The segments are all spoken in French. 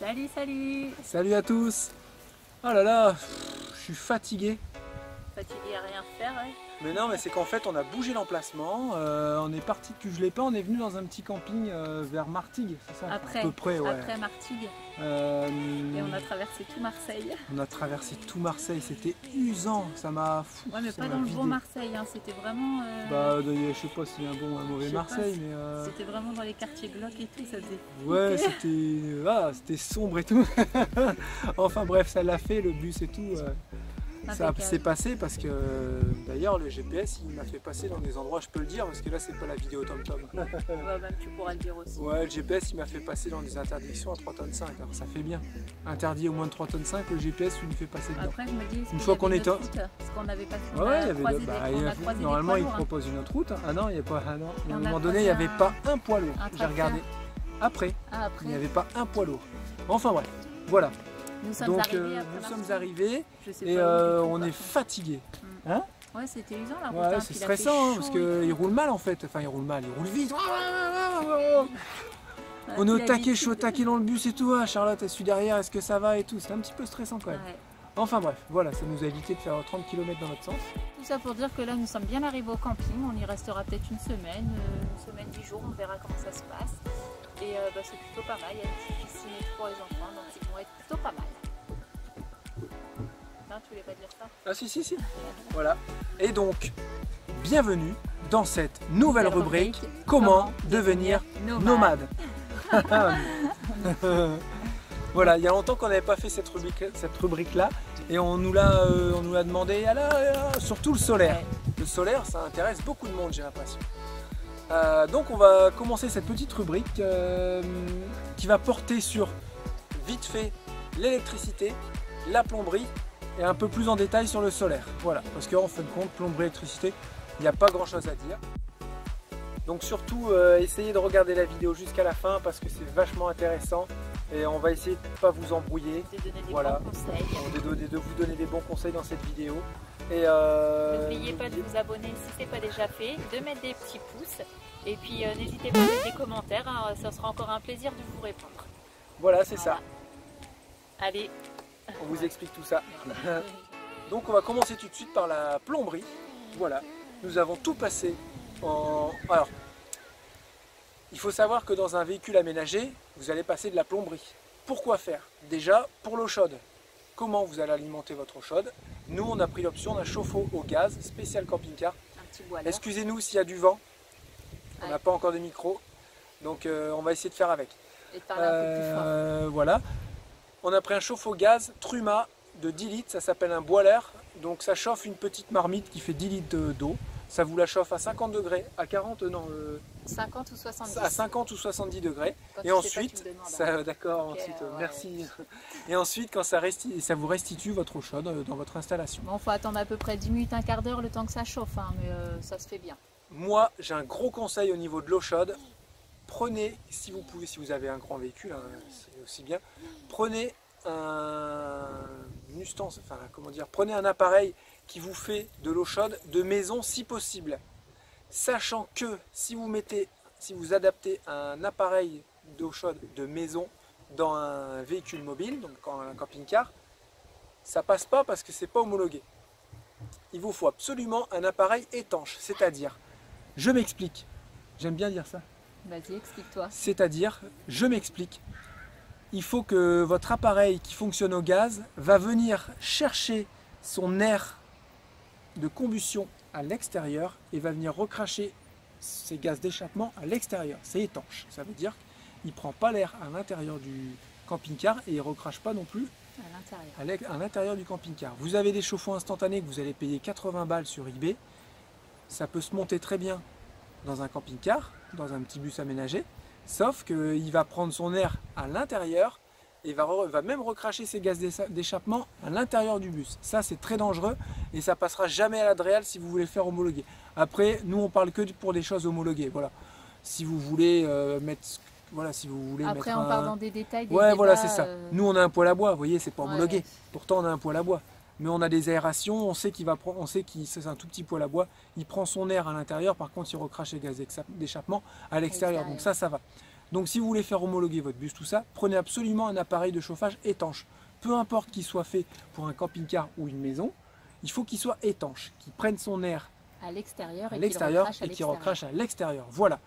Salut, salut. Salut à tous. Oh là là, je suis fatigué. Fatigué à rien faire, ouais. Mais non, mais c'est qu'en fait on a bougé l'emplacement, on est parti de Cugelépin, on est venu dans un petit camping vers Martigues, c'est ça? Après, à peu près, ouais. après Martigues. Et on a traversé tout Marseille. On a traversé tout Marseille, c'était usant, ça m'a fou. Ouais, mais pas dans le bon Marseille, hein. C'était vraiment... je sais pas s'il y a un bon ou un mauvais Marseille, mais... C'était vraiment dans les quartiers glauques et tout, ça faisait... Ouais, c'était sombre et tout. Enfin bref, ça l'a fait, le bus et tout. Ça s'est passé parce que d'ailleurs le GPS il m'a fait passer dans des endroits, je peux le dire parce que là c'est pas la vidéo TomTom. Ouais, même tu pourras le dire aussi. Ouais, le GPS il m'a fait passer dans des interdictions à 3,5 tonnes, alors ça fait bien. Interdit au moins de 3,5 tonnes, le GPS il me fait passer dedans. Après je me dis, une fois qu'on est parce qu'on avait pas fait, ouais, il y avait normalement il propose une autre route. Ah non, il n'y a pas. Ah non. À un moment donné il n'y avait pas un poids lourd. J'ai regardé. Après, il n'y avait pas un poids lourd. Enfin bref, voilà. Nous sommes arrivés et on est fatigué. Hein? Ouais, c'était usant la route. Ouais, c'est stressant hein, parce qu'il roule mal en fait. Enfin, il roule mal, il roule vite. On est au taquet, je suis au taquet dans le bus et tout. Ah, Charlotte, elle suit derrière, est-ce que ça va et tout. C'est un petit peu stressant quand même. Ouais. Enfin bref, voilà, ça nous a évité de faire 30 km dans notre sens. Tout ça pour dire que là, nous sommes bien arrivés au camping. On y restera peut-être une semaine, 10 jours. On verra comment ça se passe. Et c'est plutôt pas mal. Il y a une petite piscine et tout pour les enfants, donc ils vont être plutôt pas mal. Non, tu voulais pas dire ça? Ah si. Voilà. Et donc, bienvenue dans cette nouvelle rubrique Comment devenir nomade. Voilà, il y a longtemps qu'on n'avait pas fait cette rubrique-là et on nous l'a demandé, surtout le solaire. Ouais. Le solaire, ça intéresse beaucoup de monde, j'ai l'impression. Donc on va commencer cette petite rubrique qui va porter sur, vite fait, l'électricité, la plomberie et un peu plus en détail sur le solaire. Voilà, parce qu'en fin de compte, plomberie, électricité, il n'y a pas grand chose à dire. Donc surtout, essayez de regarder la vidéo jusqu'à la fin parce que c'est vachement intéressant et on va essayer de ne pas vous embrouiller. Voilà, de vous donner des bons conseils dans cette vidéo. N'oubliez pas de vous abonner si ce n'est pas déjà fait, de mettre des petits pouces et puis n'hésitez pas à mettre des commentaires, hein, ça sera encore un plaisir de vous répondre. Voilà, c'est ça. Allez, on vous explique tout ça. Donc on va commencer tout de suite par la plomberie. Voilà, nous avons tout passé en... Alors, il faut savoir que dans un véhicule aménagé, vous allez passer de la plomberie. Pourquoi faire? Déjà, pour l'eau chaude. Comment vous allez alimenter votre eau chaude? Nous, on a pris l'option d'un chauffe-eau au gaz spécial camping-car. Excusez-nous s'il y a du vent. On n'a pas encore de micro. Donc, on va essayer de faire avec. Et de parler un peu plus fort. Voilà. On a pris un chauffe-eau gaz Truma de 10 litres. Ça s'appelle un boiler. Donc, ça chauffe une petite marmite qui fait 10 litres d'eau. Ça vous la chauffe à 50 degrés, à 40, non 50 ou 70. À 50 ou 70 degrés. Et ensuite, d'accord, okay, ensuite, merci. Et ensuite, quand ça vous restitue votre eau chaude dans votre installation. Bon, faut attendre à peu près 10 minutes, un quart d'heure le temps que ça chauffe, hein, mais ça se fait bien. Moi, j'ai un gros conseil au niveau de l'eau chaude. Prenez, si vous pouvez, si vous avez un grand véhicule, hein, c'est aussi bien, prenez prenez un appareil qui vous fait de l'eau chaude de maison si possible. Sachant que si vous adaptez un appareil d'eau chaude de maison dans un véhicule mobile, donc un camping-car, ça passe pas parce que c'est pas homologué. Il vous faut absolument un appareil étanche, c'est-à-dire, je m'explique, j'aime bien dire ça. Vas-y, explique-toi. C'est-à-dire, je m'explique, il faut que votre appareil qui fonctionne au gaz va venir chercher son air de combustion à l'extérieur et va venir recracher ces gaz d'échappement à l'extérieur. C'est étanche, ça veut dire qu'il ne prend pas l'air à l'intérieur du camping-car et il ne recrache pas non plus à l'intérieur du camping-car. Vous avez des chauffe-eau instantanés que vous allez payer 80 balles sur eBay. Ça peut se monter très bien dans un camping-car, dans un petit bus aménagé, sauf qu'il va prendre son air à l'intérieur et va même recracher ses gaz d'échappement à l'intérieur du bus. Ça, c'est très dangereux et ça passera jamais à l'Adréal si vous voulez le faire homologuer. Après, nous, on parle que pour des choses homologuées. Voilà. Si vous voulez mettre... Voilà, si vous voulez Après, on part dans des détails. Ouais, voilà, c'est ça. Nous, on a un poêle à bois, vous voyez, c'est pas homologué. Pourtant, on a un poêle à bois. Mais on a des aérations, on sait que c'est un tout petit poêle à bois. Il prend son air à l'intérieur, par contre, il recrache les gaz d'échappement à l'extérieur. Donc ça va. Donc si vous voulez faire homologuer votre bus, tout ça, prenez absolument un appareil de chauffage étanche. Peu importe qu'il soit fait pour un camping-car ou une maison, il faut qu'il soit étanche, qu'il prenne son air à l'extérieur et qu'il recrache à l'extérieur. Voilà.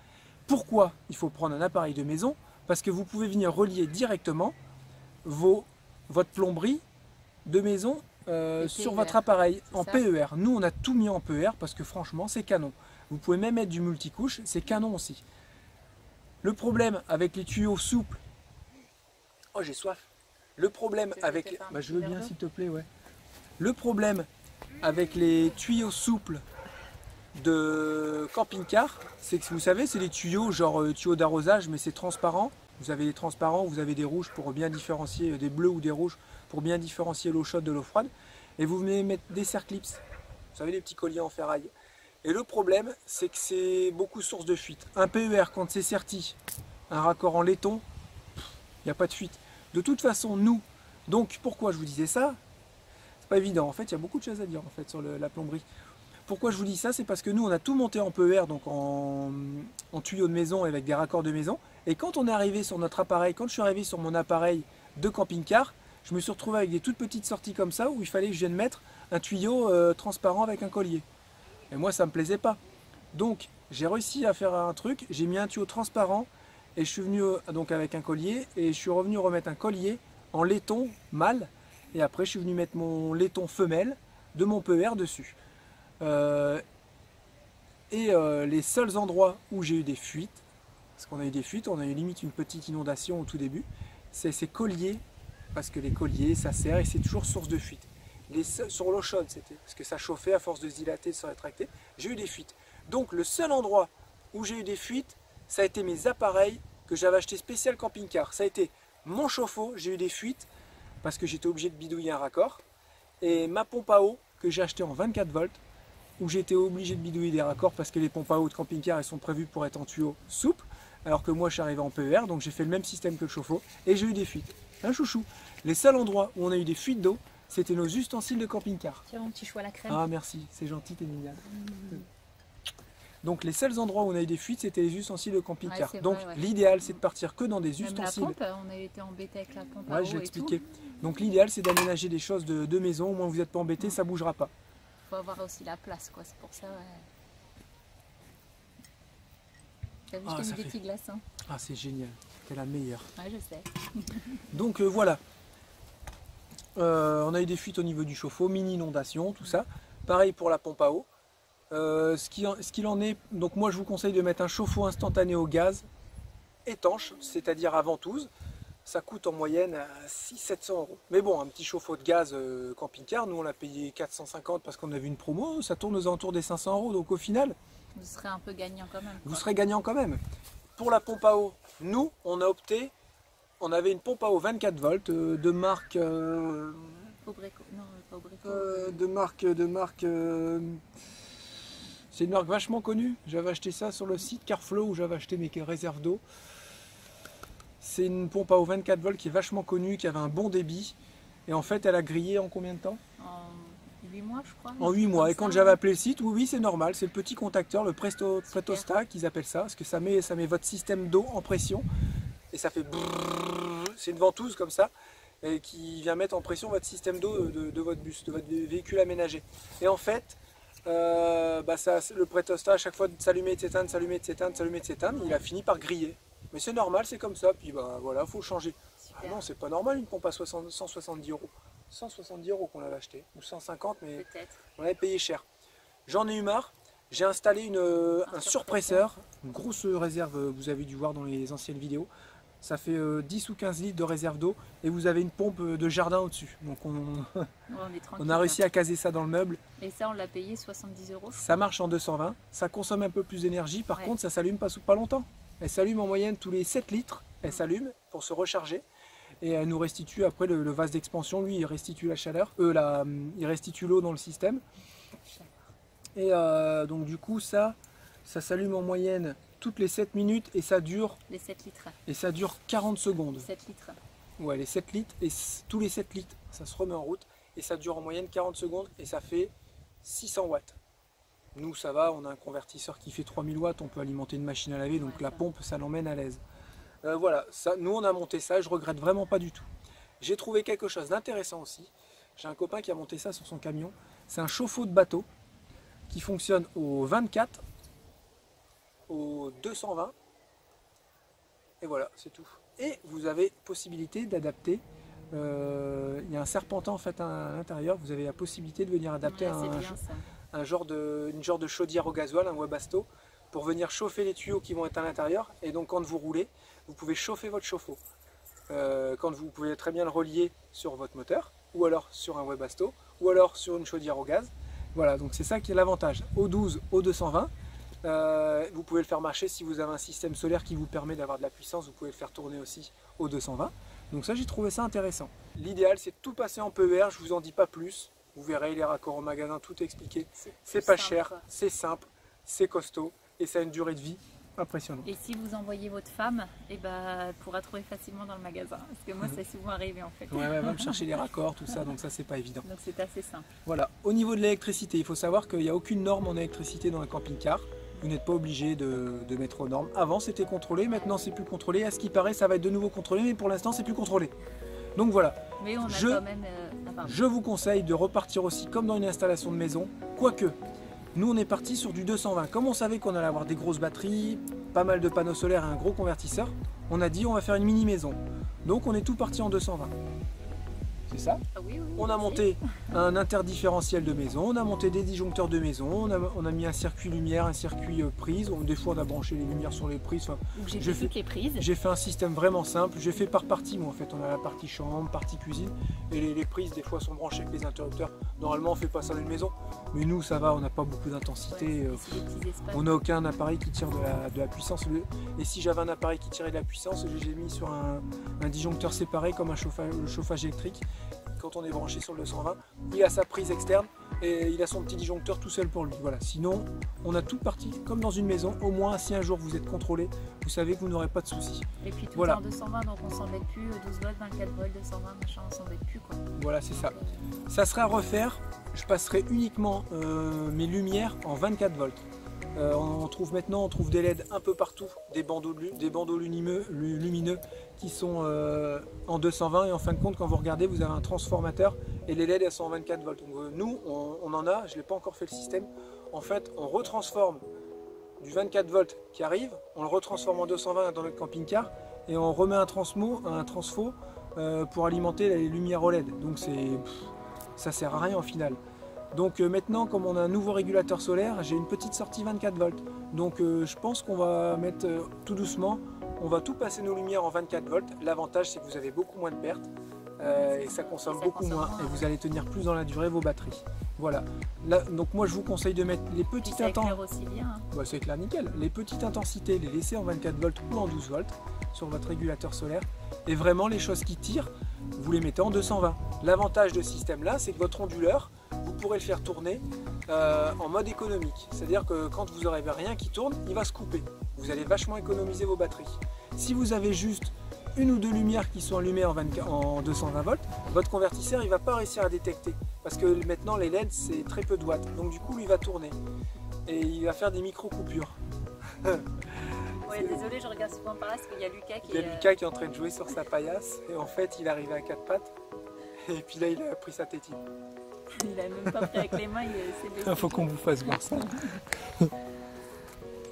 Pourquoi il faut prendre un appareil de maison? Parce que vous pouvez venir relier directement votre plomberie de maison sur votre appareil en PER. Nous, on a tout mis en PER parce que franchement, c'est canon. Vous pouvez même mettre du multicouche, c'est canon aussi. Le problème avec les tuyaux souples... Oh, j'ai soif. Le problème avec... Bah, je veux bien, s'il te plaît, ouais. Le problème avec les tuyaux souples de camping-car, c'est que vous savez, c'est des tuyaux genre tuyaux d'arrosage, mais c'est transparent. Vous avez des transparents, vous avez des rouges pour bien différencier, des bleus ou des rouges pour bien différencier l'eau chaude de l'eau froide. Et vous venez mettre des serre-clips, vous savez, les petits colliers en ferraille. Et le problème, c'est que c'est beaucoup source de fuite. Un PER, quand c'est serti, un raccord en laiton, il n'y a pas de fuite. De toute façon, nous, donc pourquoi je vous disais ça? C'est pas évident, en fait, il y a beaucoup de choses à dire en fait sur la plomberie. Pourquoi je vous dis ça? C'est parce que nous, on a tout monté en PER, donc en tuyau de maison avec des raccords de maison. Et quand on est arrivé sur notre appareil, quand je suis arrivé sur mon appareil de camping-car, je me suis retrouvé avec des toutes petites sorties comme ça où il fallait que je vienne mettre un tuyau transparent avec un collier. Et moi, ça me plaisait pas. Donc, j'ai réussi à faire un truc, j'ai mis un tuyau transparent et je suis venu donc avec un collier et je suis revenu remettre un collier en laiton mâle. Et après, je suis venu mettre mon laiton femelle de mon PER dessus. Les seuls endroits où j'ai eu des fuites, parce qu'on a eu des fuites, on a eu limite une petite inondation au tout début, c'est ces colliers, parce que les colliers, ça sert et c'est toujours source de fuite. Sur l'eau chaude, c'était, parce que ça chauffait à force de se dilater, de se rétracter, j'ai eu des fuites. Donc le seul endroit où j'ai eu des fuites, ça a été mes appareils que j'avais acheté spécial camping-car. Ça a été mon chauffe-eau, j'ai eu des fuites, parce que j'étais obligé de bidouiller un raccord, et ma pompe à eau, que j'ai acheté en 24 volts, où j'étais obligé de bidouiller des raccords parce que les pompes à eau de camping-car elles sont prévues pour être en tuyau souple, alors que moi je suis arrivé en PER, donc j'ai fait le même système que le chauffe-eau et j'ai eu des fuites. Un chouchou. Les seuls endroits où on a eu des fuites d'eau, c'était nos ustensiles de camping-car. Tiens, mon petit choix à la crème. Ah merci, c'est gentil, t'es mignonne. Donc les seuls endroits où on a eu des fuites, c'était les ustensiles de camping-car. Ouais, donc l'idéal c'est de partir que dans des ustensiles. Même la pompe, on a été embêté avec la pompe à eau je vais et expliquer. tout. Donc l'idéal c'est d'aménager des choses de maison, au moins vous n'êtes pas embêté, ça bougera pas. Faut avoir aussi la place, quoi. C'est pour ça. T'as vu, je t'ai mis des petits glaçons. Ah, c'est génial. T'es la meilleure. Ouais, je sais. Donc voilà. On a eu des fuites au niveau du chauffe-eau, mini inondation, tout ça. Pareil pour la pompe à eau. Ce qu'il en est, donc moi je vous conseille de mettre un chauffe-eau instantané au gaz étanche, c'est-à-dire à ventouse. Ça coûte en moyenne 600-700 €. Mais bon, un petit chauffe-eau de gaz camping-car, nous on l'a payé 450 parce qu'on avait une promo, ça tourne aux alentours des 500 €. Donc au final, vous serez un peu gagnant quand même. Vous serez gagnant quand même. Pour la pompe à eau, nous on a opté, on avait une pompe à eau 24 volts de marque... Pobreco. Non, pas Pobreco. de marque... c'est une marque vachement connue. J'avais acheté ça sur le site Carflow où j'avais acheté mes réserves d'eau. C'est une pompe à eau 24 volts qui est vachement connue, qui avait un bon débit. Et en fait, elle a grillé en combien de temps? En 8 mois, je crois. En 8 mois. Et quand j'avais appelé le site, oui, c'est normal. C'est le petit contacteur, le Pretostat qu'ils appellent ça. Parce que ça met votre système d'eau en pression. Et ça fait brrrr. C'est une ventouse comme ça. Et qui vient mettre en pression votre système d'eau de votre bus, de votre véhicule aménagé. Et en fait, le Pretostat, à chaque fois de s'allumer et de s'éteindre, s'allumer, de s'éteindre, s'allumer, de s'éteindre, il a fini par griller. Mais c'est normal, c'est comme ça, puis voilà, faut changer. Ah non, c'est pas normal une pompe à 170 €. 170 € qu'on l'avait acheté, ou 150, mais on l'avait payé cher. J'en ai eu marre, j'ai installé un surpresseur, une grosse réserve, vous avez dû voir dans les anciennes vidéos. Ça fait 10 ou 15 litres de réserve d'eau, et vous avez une pompe de jardin au-dessus. Donc on a réussi à caser ça dans le meuble. Et ça, on l'a payé 70 €. Ça marche en 220, ça consomme un peu plus d'énergie, par contre ça s'allume pas longtemps. Elle s'allume en moyenne tous les 7 litres, elle s'allume pour se recharger et elle nous restitue après le vase d'expansion, lui il restitue la chaleur, il restitue l'eau dans le système. Et donc du coup ça s'allume en moyenne toutes les 7 minutes et ça dure... Les 7 litres. Et ça dure 40 secondes. 7 litres. Ouais, les 7 litres et tous les 7 litres ça se remet en route et ça dure en moyenne 40 secondes et ça fait 600 watts. Nous ça va, on a un convertisseur qui fait 3000 watts, on peut alimenter une machine à laver, donc la pompe ça l'emmène à l'aise. Voilà, ça, nous on a monté ça, je regrette vraiment pas du tout. J'ai trouvé quelque chose d'intéressant aussi. J'ai un copain qui a monté ça sur son camion. C'est un chauffe-eau de bateau qui fonctionne au 24, au 220. Et voilà, c'est tout. Et vous avez possibilité d'adapter. Il y a un serpentin en fait à l'intérieur. Vous avez la possibilité de venir adapter une genre de chaudière au gasoil, un Webasto, pour venir chauffer les tuyaux qui vont être à l'intérieur. Et donc quand vous roulez, vous pouvez chauffer votre chauffe-eau. Quand vous pouvez très bien le relier sur votre moteur, ou alors sur un Webasto, ou alors sur une chaudière au gaz. Voilà, donc c'est ça qui est l'avantage. Au 12, au 220, vous pouvez le faire marcher si vous avez un système solaire qui vous permet d'avoir de la puissance, vous pouvez le faire tourner aussi au 220. Donc ça, j'ai trouvé ça intéressant. L'idéal, c'est de tout passer en PER, je vous en dis pas plus. Vous verrez les raccords au magasin, tout est expliqué. C'est pas cher, c'est simple, c'est costaud et ça a une durée de vie impressionnante. Et si vous envoyez votre femme, elle pourra trouver facilement dans le magasin. Parce que moi, c'est souvent arrivé en fait. Ouais, elle va me chercher les raccords, tout ça, donc ça, c'est pas évident. Donc c'est assez simple. Voilà, au niveau de l'électricité, il faut savoir qu'il n'y a aucune norme en électricité dans un camping-car. Vous n'êtes pas obligé de mettre aux normes. Avant, c'était contrôlé, maintenant, c'est plus contrôlé. À ce qui paraît, ça va être de nouveau contrôlé, mais pour l'instant, c'est plus contrôlé. Donc voilà. Mais on a quand même... Je vous conseille de repartir aussi comme dans une installation de maison, quoique. Nous, on est parti sur du 220. Comme on savait qu'on allait avoir des grosses batteries, pas mal de panneaux solaires et un gros convertisseur, on a dit on va faire une mini maison. Donc on est tout parti en 220. C'est ça. Oui, on a monté un interdifférentiel de maison, on a monté des disjoncteurs de maison, on a mis un circuit lumière, un circuit prise. Des fois on a branché les lumières sur les prises. J'ai fait toutes les prises. J'ai fait un système vraiment simple, j'ai fait par partie moi en fait. On a la partie chambre, partie cuisine et les prises des fois sont branchées avec les interrupteurs. Normalement on fait pas ça dans une maison, mais nous ça va, on n'a pas beaucoup d'intensité. On n'a aucun appareil qui tire de la puissance. Et si j'avais un appareil qui tirait de la puissance, j'ai mis sur un disjoncteur séparé comme le chauffage électrique. Quand on est branché sur le 220, il a sa prise externe et il a son petit disjoncteur tout seul pour lui. Voilà. Sinon, on a tout parti comme dans une maison. Au moins, si un jour vous êtes contrôlé, vous savez que vous n'aurez pas de soucis. Et puis tout en 220, donc on s'embête plus. 12 volts, 24 volts, 220, machin, on s'embête plus quoi. Voilà, c'est ça. Ça serait à refaire. Je passerai uniquement mes lumières en 24 volts. On trouve des LED un peu partout, des bandeaux lumineux qui sont en 220 et en fin de compte quand vous regardez vous avez un transformateur et les LED elles sont en 24 volts. Donc, nous on en a, je n'ai pas encore fait le système, en fait on retransforme du 24 volts qui arrive, on le retransforme en 220 dans notre camping-car et on remet un transfo pour alimenter les lumières OLED. Donc ça sert à rien au final. Donc maintenant, comme on a un nouveau régulateur solaire, j'ai une petite sortie 24 volts. Donc je pense qu'on va mettre tout doucement, on va tout passer nos lumières en 24 volts. L'avantage, c'est que vous avez beaucoup moins de pertes et ça consomme beaucoup moins et vous allez tenir plus dans la durée vos batteries. Voilà. Là, donc moi, je vous conseille de mettre les petites intensités. Bah, c'est clair, nickel. Les petites intensités, les laisser en 24 volts ou en 12 volts sur votre régulateur solaire. Et vraiment, les choses qui tirent, vous les mettez en 220. L'avantage de ce système-là, c'est que votre onduleur, vous pourrez le faire tourner en mode économique. C'est-à-dire que quand vous n'aurez rien qui tourne, il va se couper. Vous allez vachement économiser vos batteries. Si vous avez juste une ou deux lumières qui sont allumées en 220 volts, votre convertisseur il va pas réussir à détecter. Parce que maintenant les LED c'est très peu de watts. Donc du coup lui il va tourner. Et il va faire des micro-coupures. Ouais, désolé, je regarde souvent par là parce qu'il y a Lucas qui est en train de jouer sur sa paillasse. Et en fait il est arrivé à quatre pattes. Et puis là il a pris sa tétine. Il a même pas pris avec les mains, il faut qu'on vous fasse voir ça.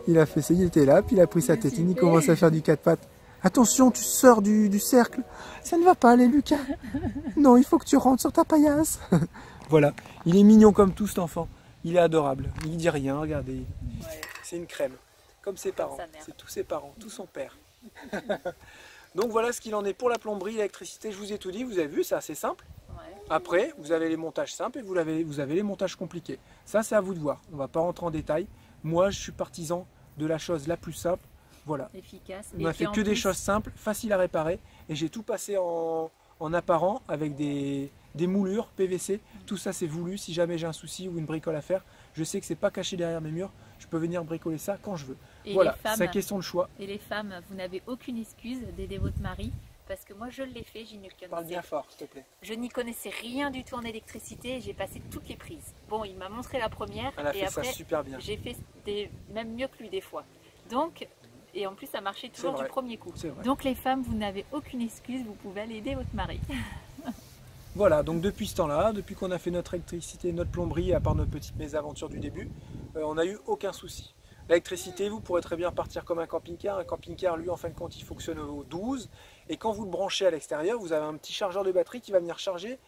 Il a fait ça, il était là, puis il a pris sa tétine, il commence à faire du quatre pattes. Attention, tu sors du cercle. Ça ne va pas aller, Lucas. Non, il faut que tu rentres sur ta paillasse. Voilà, il est mignon comme tout cet enfant. Il est adorable. Il dit rien, regardez. Ouais. C'est une crème. Comme ses parents. C'est tous ses parents, tout son père. Donc voilà ce qu'il en est pour la plomberie, l'électricité. Je vous ai tout dit, vous avez vu, c'est assez simple. Après, vous avez les montages simples et vous avez les montages compliqués. Ça, c'est à vous de voir. On ne va pas rentrer en détail. Moi, je suis partisan de la chose la plus simple. Voilà. Efficace. On n'a fait que des choses simples, faciles à réparer. Et j'ai tout passé en apparent avec des moulures PVC. Tout ça, c'est voulu. Si jamais j'ai un souci ou une bricole à faire, je sais que c'est pas caché derrière mes murs. Je peux venir bricoler ça quand je veux. Et voilà, c'est la question de choix. Et les femmes, vous n'avez aucune excuse d'aider votre mari. Parce que moi je l'ai fait, Parle bien fort, s'il te plaît. Je n'y connaissais rien du tout en électricité et j'ai passé toutes les prises. Bon, il m'a montré la première et après ça super bien. J'ai fait même mieux que lui des fois. Donc, Et en plus, ça marchait toujours du vrai. premier coup. C'est vrai. Donc les femmes, vous n'avez aucune excuse, vous pouvez aller aider votre mari. Voilà, donc depuis ce temps-là, depuis qu'on a fait notre électricité, notre plomberie, à part notre petite mésaventure du début, on n'a eu aucun souci. L'électricité, vous pourrez très bien partir comme un camping-car. Un camping-car, lui, en fin de compte, il fonctionne au 12. Et quand vous le branchez à l'extérieur, vous avez un petit chargeur de batterie qui va venir charger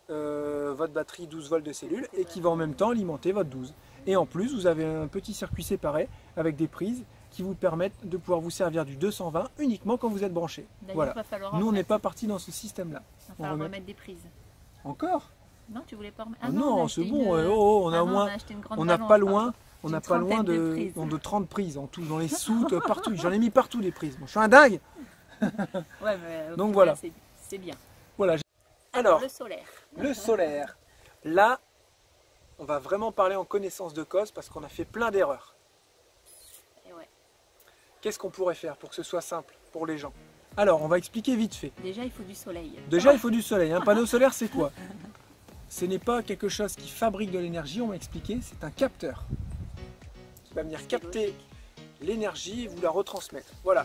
votre batterie 12 volts de cellule et qui va en même temps alimenter votre 12. Et en plus, vous avez un petit circuit séparé avec des prises qui vous permettent de pouvoir vous servir du 220 uniquement quand vous êtes branché. Voilà. Nous, on n'est pas parti dans ce système-là. Il va falloir remettre des prises. Encore? Non, tu voulais pas remettre. Ah non, c'est bon. On a au moins, on n'a pas loin. On n'a pas loin de 30 prises en tout, dans les soutes, partout. J'en ai mis partout des prises. Bon, je suis un dingue. Ouais, mais donc voilà. C'est bien. Voilà. Alors, le solaire. Le solaire. Là, on va vraiment parler en connaissance de cause parce qu'on a fait plein d'erreurs. Ouais. Qu'est-ce qu'on pourrait faire pour que ce soit simple pour les gens? Alors, on va expliquer vite fait. Déjà, il faut du soleil. Déjà, il faut du soleil. Un panneau solaire, c'est quoi? Ce n'est pas quelque chose qui fabrique de l'énergie, on m'a expliqué, c'est un capteur qui va venir capter l'énergie et vous la retransmettre. Voilà.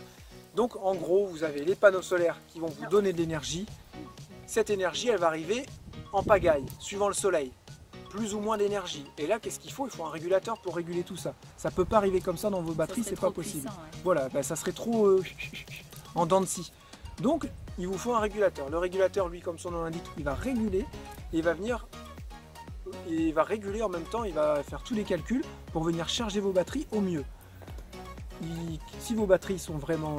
Donc, en gros, vous avez les panneaux solaires qui vont vous donner de l'énergie. Cette énergie, elle va arriver en pagaille, suivant le soleil. Plus ou moins d'énergie. Et là, qu'est-ce qu'il faut? Il faut un régulateur pour réguler tout ça. Ça ne peut pas arriver comme ça dans vos batteries, c'est pas possible. Puissant, ouais. Voilà, ben, ça serait trop en dents de scie. Donc, il vous faut un régulateur. Le régulateur, lui, comme son nom l'indique, il va réguler et il va venir, il va réguler en même temps, il va faire tous les calculs pour venir charger vos batteries au mieux. Si vos batteries sont vraiment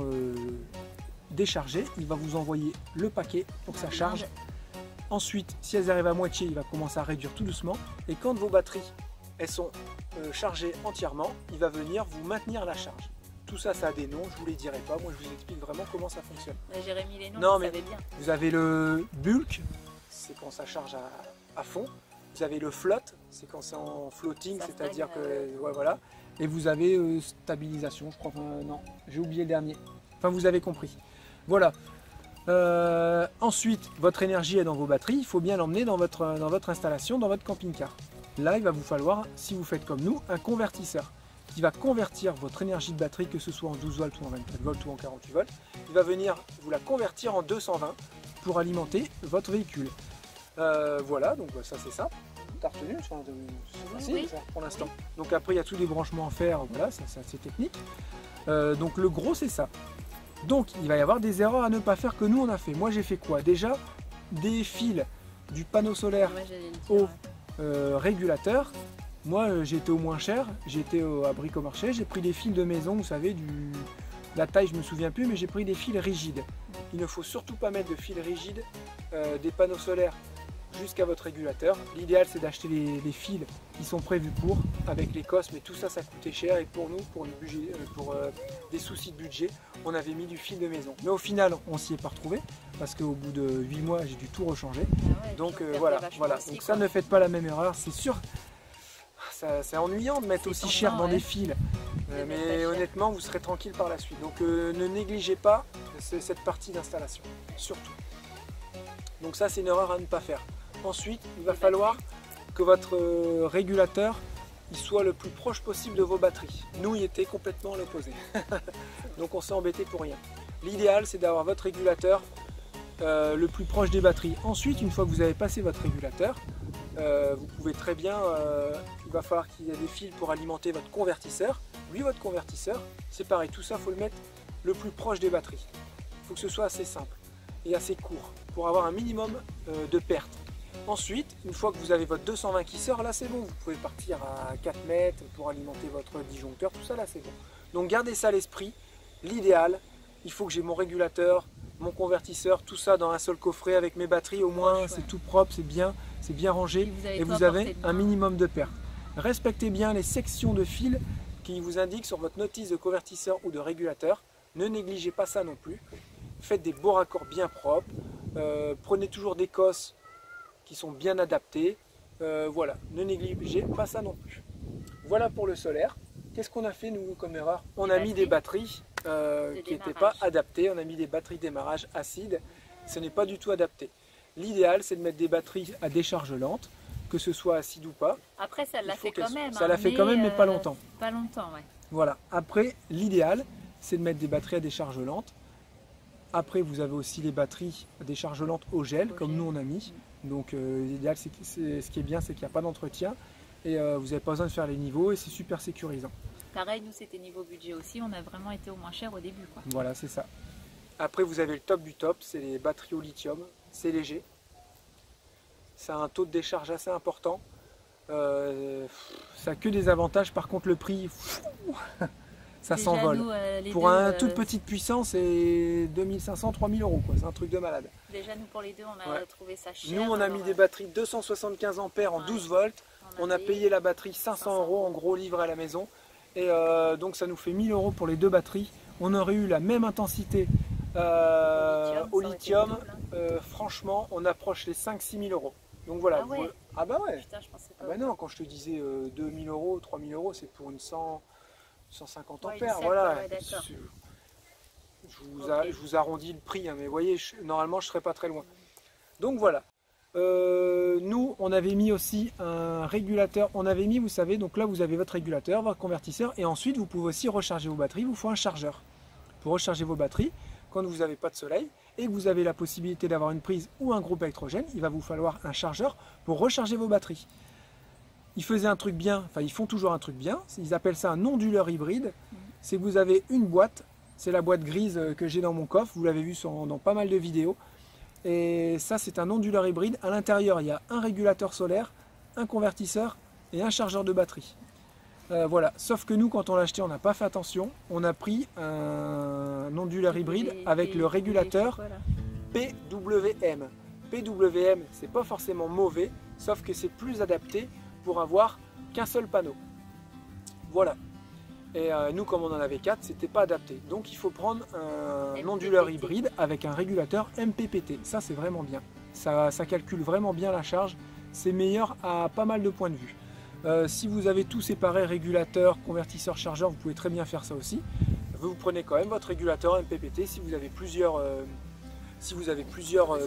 déchargées, il va vous envoyer le paquet pour que ça charge. Ensuite, si elles arrivent à moitié, il va commencer à réduire tout doucement. Et quand vos batteries elles sont chargées entièrement, il va venir vous maintenir la charge. Tout ça, ça a des noms, je ne vous les dirai pas. Moi, je vous explique vraiment comment ça fonctionne. Jérémy, les noms, non, vous mais savez bien. Vous avez le bulk, c'est quand ça charge à fond. Vous avez le float, c'est quand c'est en floating, c'est-à-dire que... Ouais, voilà. Et vous avez stabilisation, je crois. Non, j'ai oublié le dernier. Enfin, vous avez compris. Voilà. Ensuite, votre énergie est dans vos batteries. Il faut bien l'emmener dans votre installation, dans votre camping-car. Là, il va vous falloir, si vous faites comme nous, un convertisseur qui va convertir votre énergie de batterie, que ce soit en 12 volts ou en 24 volts ou en 48 volts. Il va venir vous la convertir en 220 pour alimenter votre véhicule. Voilà, donc ça c'est ça. T'as retenu, c'est facile oui. Ça, pour l'instant. Oui. Donc après, il y a tous les branchements à faire, voilà, c'est assez technique. Donc le gros, c'est ça. Donc il va y avoir des erreurs à ne pas faire que nous on a fait. Moi j'ai fait quoi? Déjà, des fils du panneau solaire au régulateur. Moi j'ai été au moins cher, j'ai été à Bricomarché, j'ai pris des fils de maison, vous savez, la taille je me souviens plus, mais j'ai pris des fils rigides. Il ne faut surtout pas mettre de fils rigides des panneaux solaires jusqu'à votre régulateur. L'idéal c'est d'acheter les fils qui sont prévus pour, avec les cosses, mais tout ça ça coûtait cher et pour nous, pour des soucis de budget, on avait mis du fil de maison. Mais au final on s'y est pas retrouvé parce qu'au bout de 8 mois j'ai dû tout rechanger. Ah ouais, donc voilà. Aussi, donc ça, ne faites pas la même erreur, c'est sûr. C'est ennuyant de mettre aussi cher dans des fils, mais honnêtement vous serez tranquille par la suite. Donc ne négligez pas cette partie d'installation, surtout. Donc ça c'est une erreur à ne pas faire. Ensuite il va falloir que votre régulateur il soit le plus proche possible de vos batteries. Nous il était complètement à l'opposé. Donc on s'est embêté pour rien. L'idéal c'est d'avoir votre régulateur le plus proche des batteries. Ensuite une fois que vous avez passé votre régulateur, vous pouvez très bien, il va falloir qu'il y ait des fils pour alimenter votre convertisseur. Lui, votre convertisseur, c'est pareil, tout ça, il faut le mettre le plus proche des batteries. Il faut que ce soit assez simple et assez court pour avoir un minimum de pertes. Ensuite, une fois que vous avez votre 220 qui sort, là c'est bon, vous pouvez partir à 4 mètres pour alimenter votre disjoncteur, tout ça là c'est bon. Donc gardez ça à l'esprit. L'idéal, il faut que j'ai mon régulateur, mon convertisseur, tout ça dans un seul coffret avec mes batteries, au moins c'est tout propre, c'est bien rangé et vous avez un minimum de pertes. Respectez bien les sections de fil qui vous indiquent sur votre notice de convertisseur ou de régulateur. Ne négligez pas ça non plus. Faites des beaux raccords bien propres. Prenez toujours des cosses qui sont bien adaptées. Voilà, ne négligez pas ça non plus. Voilà pour le solaire. Qu'est-ce qu'on a fait nous comme erreur? On a mis des batteries qui n'étaient pas adaptées. On a mis des batteries démarrage acides. Ce n'est pas du tout adapté. L'idéal c'est de mettre des batteries à décharge lente, que ce soit acide ou pas. Après ça l'a fait quand même. Ça l'a fait quand même, mais pas longtemps. Pas longtemps, ouais. Voilà. Après, l'idéal, c'est de mettre des batteries à décharge lente. Après, vous avez aussi les batteries à décharge lente au gel, comme nous on a mis. Donc l'idéal, ce qui est bien, c'est qu'il n'y a pas d'entretien et vous n'avez pas besoin de faire les niveaux et c'est super sécurisant. Pareil, nous c'était niveau budget aussi, on a vraiment été au moins cher au début, quoi. Voilà, c'est ça. Après, vous avez le top du top, c'est les batteries au lithium, c'est léger. Ça a un taux de décharge assez important. Ça a que des avantages, par contre le prix, ça s'envole. Pour une toute petite puissance, c'est 2500-3000 €, quoi. C'est un truc de malade. Déjà nous pour les deux, on a trouvé ça cher. Nous on a mis des batteries 275 ampères en 12 volts. On a payé la batterie 500 € en gros livré à la maison. Et donc ça nous fait 1000 € pour les deux batteries. On aurait eu la même intensité au lithium. Franchement, on approche les 5-6 000 €. Donc voilà. Ah ouais. Ah bah ouais. Putain, je pensais pas. Ah bah non, quand je te disais 2000 €, 3000 €, c'est pour une 150 Ouais, ampères. une Voilà. ouais, d'accord. Je vous arrondis le prix, hein, mais vous voyez, normalement je ne serais pas très loin. Donc voilà. Nous, on avait mis aussi un régulateur. On avait mis, vous savez, donc là vous avez votre régulateur, votre convertisseur, et ensuite vous pouvez aussi recharger vos batteries. Il vous faut un chargeur pour recharger vos batteries quand vous n'avez pas de soleil et que vous avez la possibilité d'avoir une prise ou un groupe électrogène. Il va vous falloir un chargeur pour recharger vos batteries. Ils faisaient un truc bien, enfin ils font toujours un truc bien. Ils appellent ça un onduleur hybride. C'est que vous avez une boîte. C'est la boîte grise que j'ai dans mon coffre. Vous l'avez vu dans pas mal de vidéos. Et ça, c'est un onduleur hybride. À l'intérieur, il y a un régulateur solaire, un convertisseur et un chargeur de batterie. Voilà. Sauf que nous, quand on l'a acheté, on n'a pas fait attention. On a pris un onduleur hybride avec le régulateur PWM. PWM, c'est pas forcément mauvais, sauf que c'est plus adapté pour avoir qu'un seul panneau. Voilà. Et nous, comme on en avait 4, c'était pas adapté. Donc il faut prendre un onduleur hybride avec un régulateur MPPT. Ça, c'est vraiment bien. Ça calcule vraiment bien la charge. C'est meilleur à pas mal de points de vue. Si vous avez tout séparé, régulateur, convertisseur, chargeur, vous pouvez très bien faire ça aussi. Vous prenez quand même votre régulateur MPPT si vous avez plusieurs,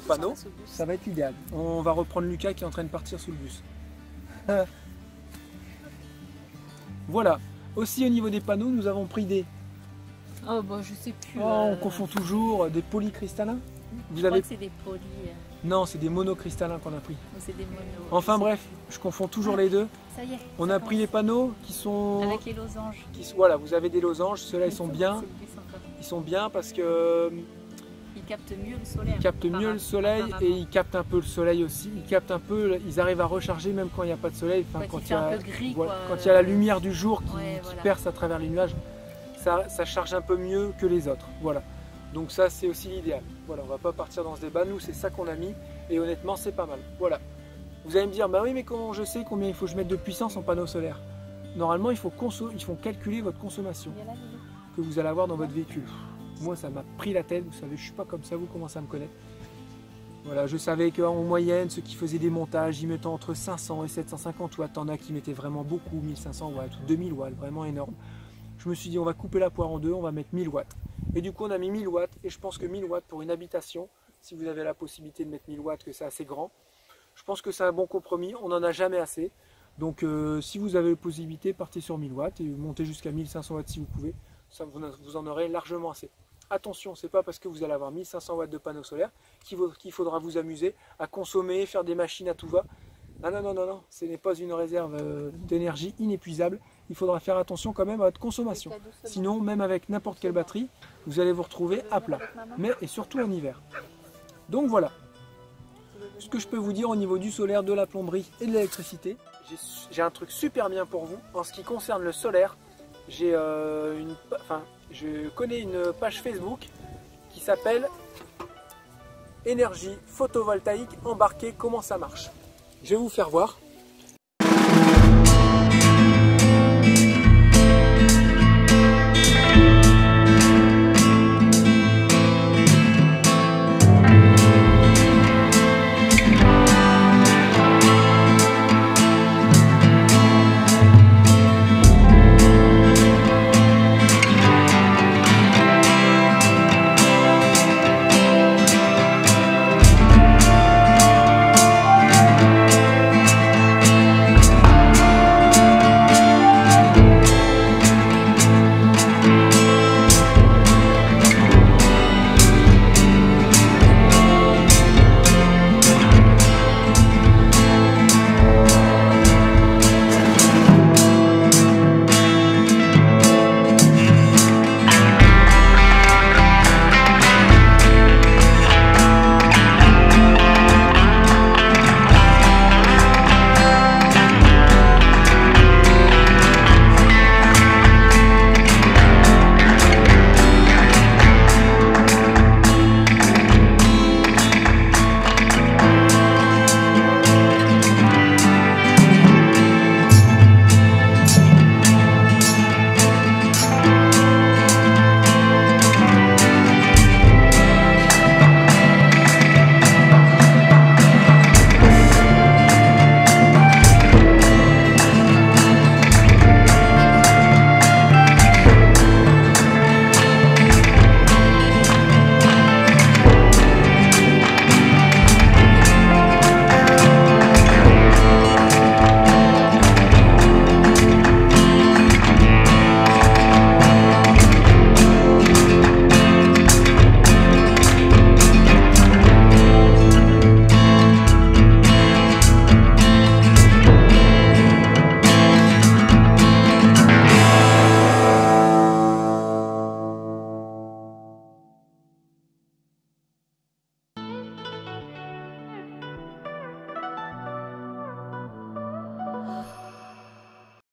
panneaux. Ça va être l'idéal. On va reprendre Lucas qui est en train de partir sous le bus. Voilà. Aussi au niveau des panneaux, nous avons pris des... Oh bah je sais plus. On confond toujours des polycristallins. Je crois que c'est des poly. Non, c'est des monocristallins qu'on a pris. C'est des monos. Enfin bref, je confonds toujours les deux. Ça y est. On a pris les panneaux qui sont... Avec les losanges. Voilà, vous avez des losanges. Ceux-là, ils sont bien. Ils sont bien parce que... Ils captent mieux le soleil. Ils captent mieux le soleil et ils captent un peu le soleil aussi. Ils arrivent à recharger même quand il n'y a pas de soleil. Enfin, quand il y a un peu gris, quand il y a la lumière du jour qui perce à travers les nuages, ça charge un peu mieux que les autres. Voilà. Donc ça, c'est aussi l'idéal. Voilà, on va pas partir dans ce débat. Nous, c'est ça qu'on a mis et honnêtement, c'est pas mal. Voilà. Vous allez me dire, bah oui, mais comment je sais combien il faut que je mette de puissance en panneau solaire? Normalement, il faut calculer votre consommation que vous allez avoir dans votre véhicule. Moi, ça m'a pris la tête, vous savez, je suis pas comme ça, vous commencez à me connaître. Voilà, je savais qu'en moyenne, ceux qui faisaient des montages, ils mettaient entre 500 et 750 watts. T'en as qui mettaient vraiment beaucoup, 1500 watts, 2000 watts, vraiment énorme. Je me suis dit, on va couper la poire en deux, on va mettre 1000 watts. Et du coup, on a mis 1000 watts, et je pense que 1000 watts pour une habitation, si vous avez la possibilité de mettre 1000 watts, que c'est assez grand, je pense que c'est un bon compromis, on n'en a jamais assez. Donc, si vous avez la possibilité, partez sur 1000 watts et montez jusqu'à 1500 watts si vous pouvez. Ça, vous en aurez largement assez. Attention, c'est pas parce que vous allez avoir 1500 watts de panneaux solaires qu'il faudra vous amuser à consommer, faire des machines à tout va. Non, non, non, non, non, ce n'est pas une réserve d'énergie inépuisable. Il faudra faire attention quand même à votre consommation. Sinon, même avec n'importe quelle batterie, vous allez vous retrouver à plat. Mais et surtout en hiver. Donc voilà. Ce que je peux vous dire au niveau du solaire, de la plomberie et de l'électricité, j'ai un truc super bien pour vous. En ce qui concerne le solaire, je connais une page Facebook qui s'appelle Énergie photovoltaïque embarquée, comment ça marche. Je vais vous faire voir.